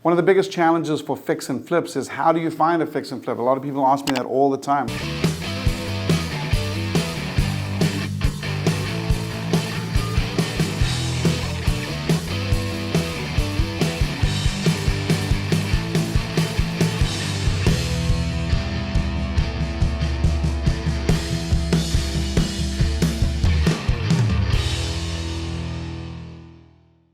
One of the biggest challenges for fix and flips is how do you find a fix and flip? A lot of people ask me that all the time.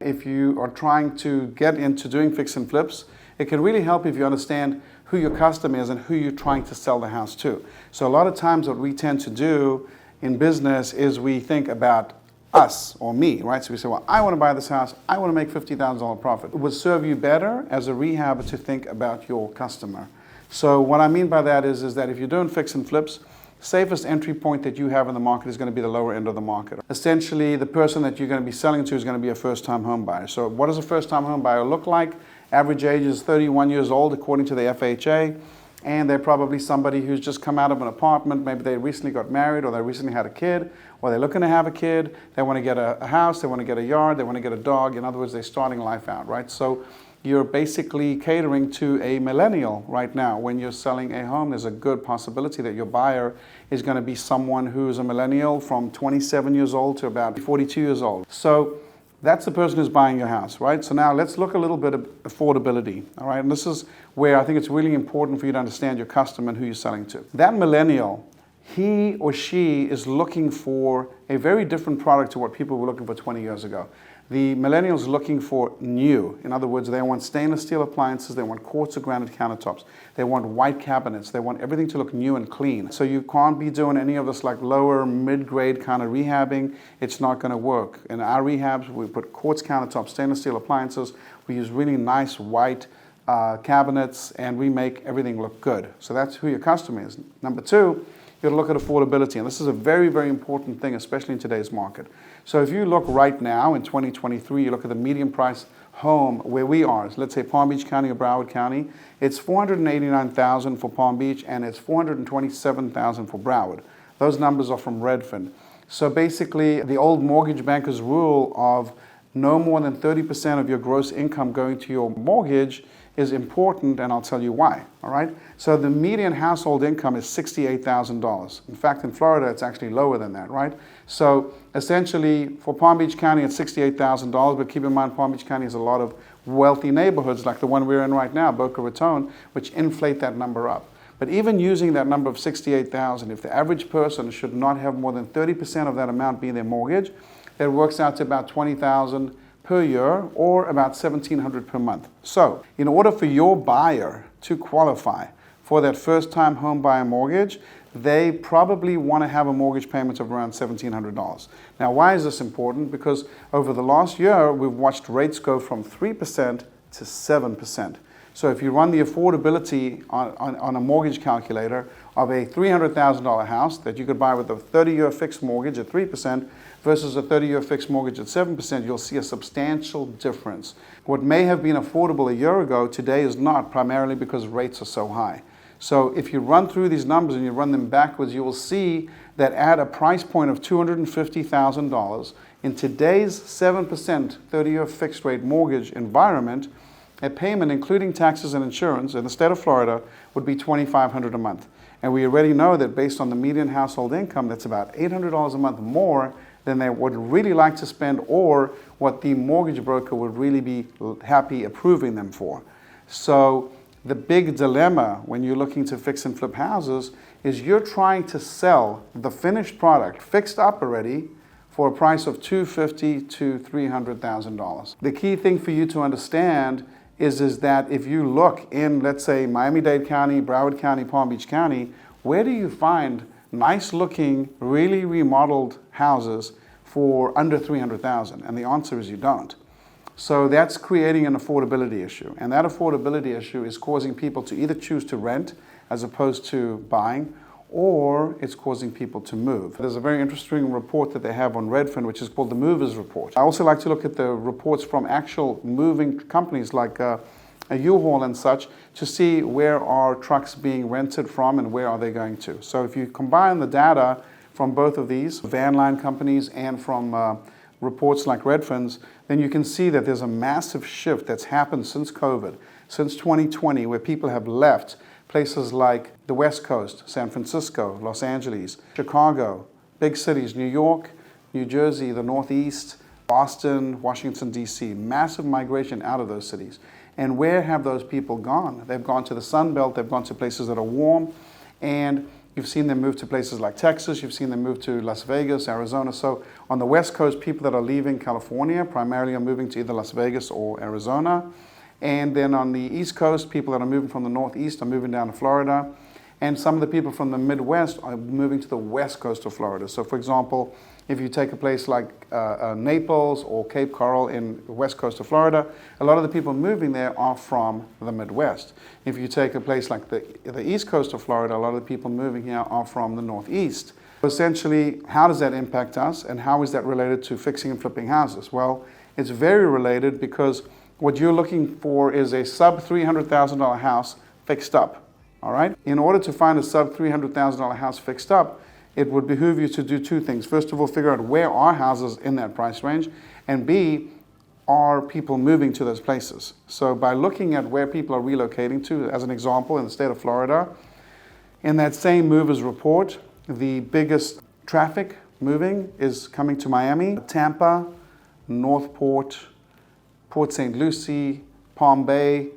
If you are trying to get into doing fix and flips, it can really help if you understand who your customer is and who you're trying to sell the house to. So a lot of times what we tend to do in business is we think about us or me, right? So we say, well, I want to buy this house, I want to make $50,000 profit. It would serve you better as a rehabber to think about your customer. So what I mean by that is that if you're doing fix and flips, safest entry point that you have in the market is going to be the lower end of the market. Essentially, the person that you're going to be selling to is going to be a first-time home buyer. So what does a first-time home buyer look like? Average age is 31 years old according to the FHA, and they're probably somebody who's just come out of an apartment. Maybe they recently got married, or they recently had a kid, or they're looking to have a kid. They want to get a house, they want to get a yard, they want to get a dog. In other words, they're starting life out, right? So you're basically catering to a millennial right now. When you're selling a home, there's a good possibility that your buyer is going to be someone who's a millennial from 27 years old to about 42 years old. So that's the person who's buying your house, right? So now let's look a little bit at affordability, all right? And this is where I think it's really important for you to understand your customer and who you're selling to. That millennial, he or she is looking for a very different product to what people were looking for 20 years ago. The millennials are looking for new. In other words, they want stainless steel appliances, they want quartz or granite countertops, they want white cabinets, they want everything to look new and clean. So you can't be doing any of this like lower, mid-grade kind of rehabbing. It's not going to work. In our rehabs, we put quartz countertops, stainless steel appliances, we use really nice white cabinets, and we make everything look good. So that's who your customer is. Number two, you got to look at affordability, and this is a very, very important thing, especially in today's market. So if you look right now in 2023, you look at the median price home where we are, so let's say Palm Beach County or Broward County, it's $489,000 for Palm Beach and it's $427,000 for Broward. Those numbers are from Redfin. So basically, the old mortgage bankers rule of no more than 30% of your gross income going to your mortgage is important, and I'll tell you why, all right? So the median household income is $68,000. In fact, in Florida, it's actually lower than that, right? So essentially, for Palm Beach County, it's $68,000, but keep in mind, Palm Beach County has a lot of wealthy neighborhoods, like the one we're in right now, Boca Raton, which inflate that number up. But even using that number of $68,000, if the average person should not have more than 30% of that amount be their mortgage, it works out to about $20,000 per year, or about $1,700 per month. So, in order for your buyer to qualify for that first-time home buyer mortgage, they probably want to have a mortgage payment of around $1,700. Now, why is this important? Because over the last year, we've watched rates go from 3% to 7%. So if you run the affordability on a mortgage calculator of a $300,000 house that you could buy with a 30-year fixed mortgage at 3% versus a 30-year fixed mortgage at 7%, you'll see a substantial difference. What may have been affordable a year ago today is not, primarily because rates are so high. So if you run through these numbers and you run them backwards, you will see that at a price point of $250,000 in today's 7% 30-year fixed rate mortgage environment, a payment, including taxes and insurance, in the state of Florida would be $2,500 a month. And we already know that based on the median household income, that's about $800 a month more than they would really like to spend, or what the mortgage broker would really be happy approving them for. So the big dilemma when you're looking to fix and flip houses is you're trying to sell the finished product, fixed up already, for a price of $250,000 to $300,000. The key thing for you to understand is that if you look in, let's say, Miami-Dade County, Broward County, Palm Beach County, where do you find nice-looking, really remodeled houses for under $300,000? And the answer is you don't. So that's creating an affordability issue. And that affordability issue is causing people to either choose to rent as opposed to buying, or it's causing people to move. There's a very interesting report that they have on Redfin, which is called the Movers Report. I also like to look at the reports from actual moving companies like a U-Haul and such, to see where are trucks being rented from and where are they going to. So if you combine the data from both of these, van line companies and from reports like Redfin's, then you can see that there's a massive shift that's happened since COVID, since 2020, where people have left places like the West Coast, San Francisco, Los Angeles, Chicago, big cities, New York, New Jersey, the Northeast, Boston, Washington, D.C., massive migration out of those cities. And where have those people gone? They've gone to the Sun Belt, they've gone to places that are warm, and you've seen them move to places like Texas, you've seen them move to Las Vegas, Arizona. So on the West Coast, people that are leaving California primarily are moving to either Las Vegas or Arizona. And then on the East Coast, people that are moving from the Northeast are moving down to Florida. And some of the people from the Midwest are moving to the West Coast of Florida. So for example, if you take a place like Naples or Cape Coral in the West Coast of Florida, a lot of the people moving there are from the Midwest. If you take a place like the East Coast of Florida, a lot of the people moving here are from the Northeast. Essentially, how does that impact us, and how is that related to fixing and flipping houses? Well, it's very related, because what you're looking for is a sub $300,000 house fixed up, all right? In order to find a sub $300,000 house fixed up, it would behoove you to do two things. First of all, figure out where are houses in that price range, and B, are people moving to those places? So by looking at where people are relocating to, as an example, in the state of Florida, in that same movers report, the biggest traffic moving is coming to Miami, Tampa, Northport, Port St. Lucie, Palm Bay,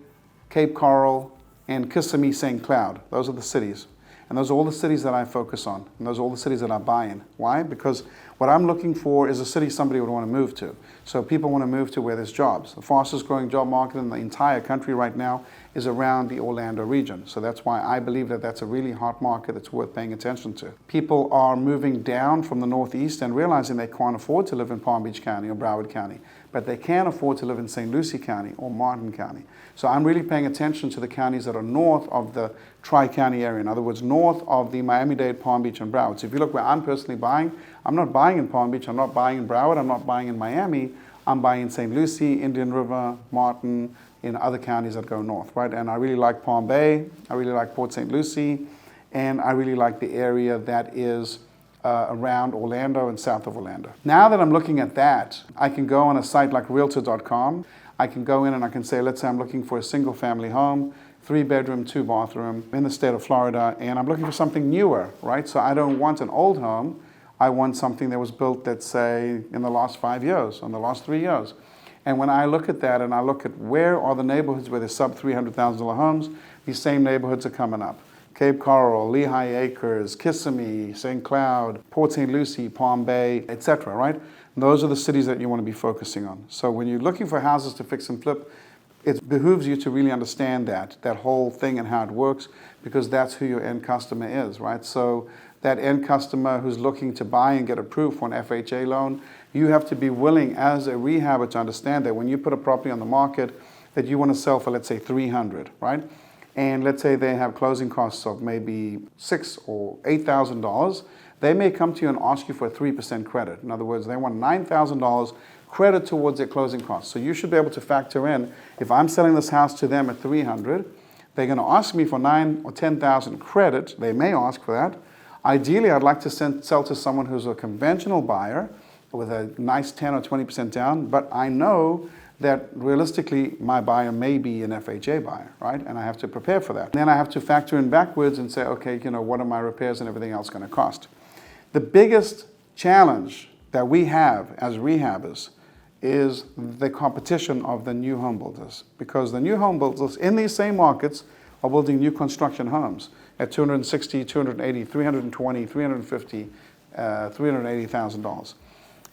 Cape Coral, and Kissimmee, St. Cloud. Those are the cities. And those are all the cities that I focus on. And those are all the cities that I buy in. Why? Because what I'm looking for is a city somebody would want to move to. So people want to move to where there's jobs. The fastest growing job market in the entire country right now is around the Orlando region. So that's why I believe that that's a really hot market that's worth paying attention to. People are moving down from the Northeast and realizing they can't afford to live in Palm Beach County or Broward County, but they can afford to live in St. Lucie County or Martin County. So I'm really paying attention to the counties that are north of the Tri-County area. In other words, north of the Miami-Dade, Palm Beach, and Broward. So if you look where I'm personally buying, I'm not buying in Palm Beach, I'm not buying in Broward, I'm not buying in Miami, I'm buying in St. Lucie, Indian River, Martin, in other counties that go north, right? And I really like Palm Bay, I really like Port St. Lucie, and I really like the area that is around Orlando and south of Orlando. Now that I'm looking at that, I can go on a site like Realtor.com. I can go in and I can say, let's say I'm looking for a single family home, 3-bedroom, 2-bathroom in the state of Florida, and I'm looking for something newer, right? So I don't want an old home. I want something that was built, let's say, in the last 5 years, in the last 3 years. And when I look at that and I look at where are the neighborhoods where there's sub $300,000 homes, these same neighborhoods are coming up. Cape Coral, Lehigh Acres, Kissimmee, St. Cloud, Port St. Lucie, Palm Bay, etc., right? And those are the cities that you want to be focusing on. So when you're looking for houses to fix and flip, it behooves you to really understand that whole thing and how it works, because that's who your end customer is, right? So that end customer who's looking to buy and get approved for an FHA loan, you have to be willing as a rehabber to understand that when you put a property on the market that you want to sell for, let's say, $300,000, right? And let's say they have closing costs of maybe $6,000 or $8,000, they may come to you and ask you for a 3% credit. In other words, they want $9,000 credit towards their closing costs. So you should be able to factor in, if I'm selling this house to them at $300,000, they're going to ask me for $9,000 or $10,000 credit. They may ask for that. Ideally, I'd like to sell to someone who's a conventional buyer with a nice 10 or 20% down, but I know that realistically my buyer may be an FHA buyer, right? And I have to prepare for that. And then I have to factor in backwards and say, okay, what are my repairs and everything else going to cost? The biggest challenge that we have as rehabbers is the competition of the new home builders, because the new home builders in these same markets are building new construction homes at $260,000, $280,000, $320,000, $350,000, $380,000.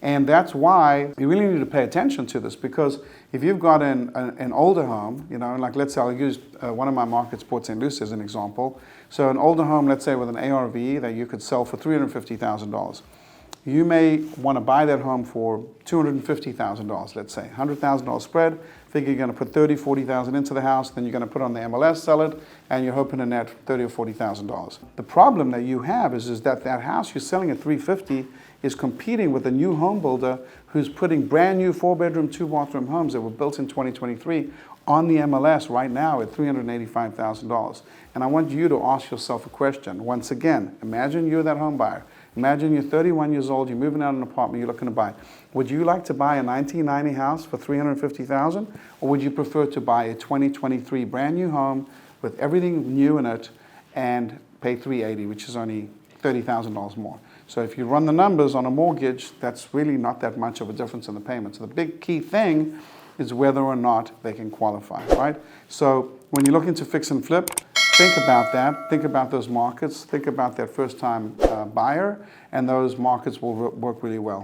And that's why you really need to pay attention to this, because if you've got an older home, like let's say I'll use one of my markets, Port St. Lucie, as an example. So an older home, let's say with an ARV that you could sell for $350,000. You may want to buy that home for $250,000, let's say, $100,000 spread. Figure you're going to put $30,000, $40,000 into the house, then you're going to put it on the MLS, sell it, and you're hoping to net $30,000 or $40,000. The problem that you have is that house you're selling at $350,000 is competing with a new home builder who's putting brand new 4-bedroom, 2-bathroom homes that were built in 2023 on the MLS right now at $385,000. And I want you to ask yourself a question. Once again, imagine you're that home buyer. Imagine you're 31 years old, you're moving out of an apartment, you're looking to buy. Would you like to buy a 1990 house for $350,000, or would you prefer to buy a 2023 brand new home with everything new in it and pay $380,000, which is only $30,000 more? So if you run the numbers on a mortgage, that's really not that much of a difference in the payment. So the big key thing is whether or not they can qualify, right? So when you're looking to fix and flip, think about that. Think about those markets. Think about that first-time buyer, and those markets will work really well.